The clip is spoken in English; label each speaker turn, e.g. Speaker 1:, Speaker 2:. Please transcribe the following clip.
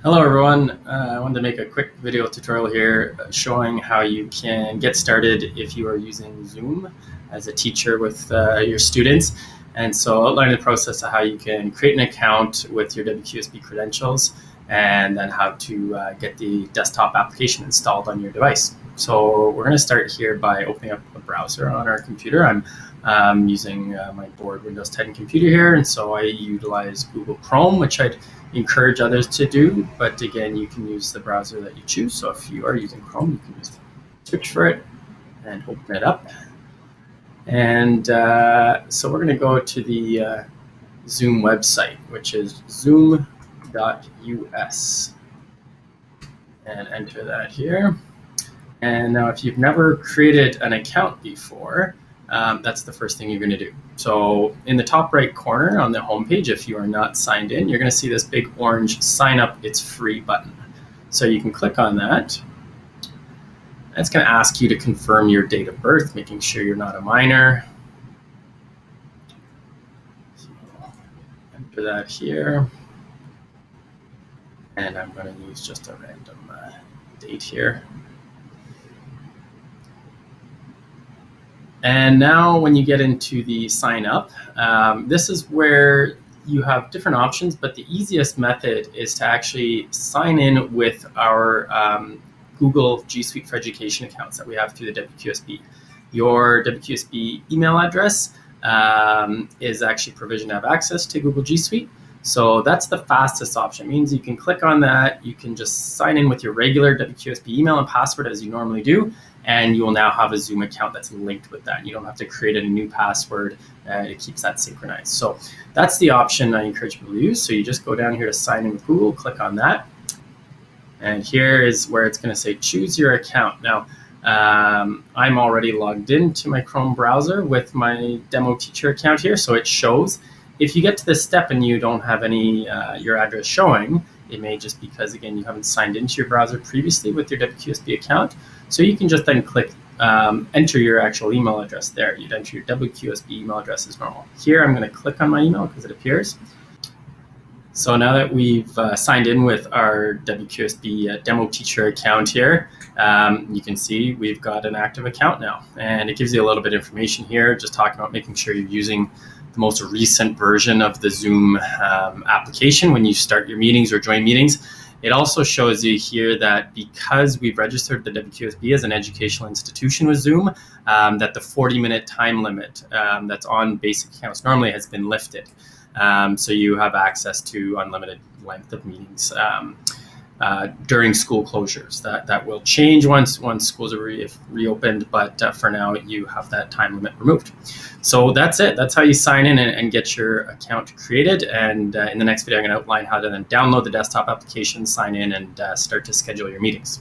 Speaker 1: Hello everyone, I wanted to make a quick video tutorial here showing how you can get started if you are using Zoom as a teacher with your students. And so outlining the process of how you can create an account with your WQSB credentials and then how to get the desktop application installed on your device. So we're going to start here by opening up a browser on our computer. I'm using my board Windows 10 computer here, and so I utilize Google Chrome, which I'd encourage others to do, but again, you can use the browser that you choose. So if you are using Chrome, you can just search for it and open it up. And so we're going to go to the Zoom website, which is zoom.us, and enter that here. And now if you've never created an account before, that's the first thing you're going to do. So in the top right corner on the homepage, if you are not signed in, you're going to see this big orange sign up, it's free button. So you can click on that. It's going to ask you to confirm your date of birth, making sure you're not a minor. So enter that here. And I'm going to use just a random date here. And now when you get into the sign up, this is where you have different options, but the easiest method is to actually sign in with our Google G Suite for Education accounts that we have through the WQSB. Your WQSB email address is actually provisioned to have access to Google G Suite. So that's the fastest option. It means you can click on that, you can just sign in with your regular WQSB email and password as you normally do, and you will now have a Zoom account that's linked with that. You don't have to create a new password. It keeps that synchronized. So that's the option I encourage people to use. So you just go down here to sign in with Google, click on that. And here is where it's going to say choose your account. Now, I'm already logged into my Chrome browser with my demo teacher account here, so it shows. If you get to this step and you don't have any your address showing, it may just because, again, you haven't signed into your browser previously with your WQSB account. So you can just then click enter your actual email address there. You'd enter your WQSB email address as normal. Here, I'm going to click on my email because it appears. So now that we've signed in with our WQSB demo teacher account here, you can see we've got an active account now. And it gives you a little bit of information here, just talking about making sure you're using the most recent version of the Zoom application when you start your meetings or join meetings. It also shows you here that because we've registered the WQSB as an educational institution with Zoom, that the 40-minute time limit that's on basic accounts normally has been lifted. So you have access to unlimited length of meetings during school closures. That will change once schools are reopened, but for now you have that time limit removed. So that's it. That's how you sign in and get your account created. And in the next video, I'm going to outline how to then download the desktop application, sign in, and start to schedule your meetings.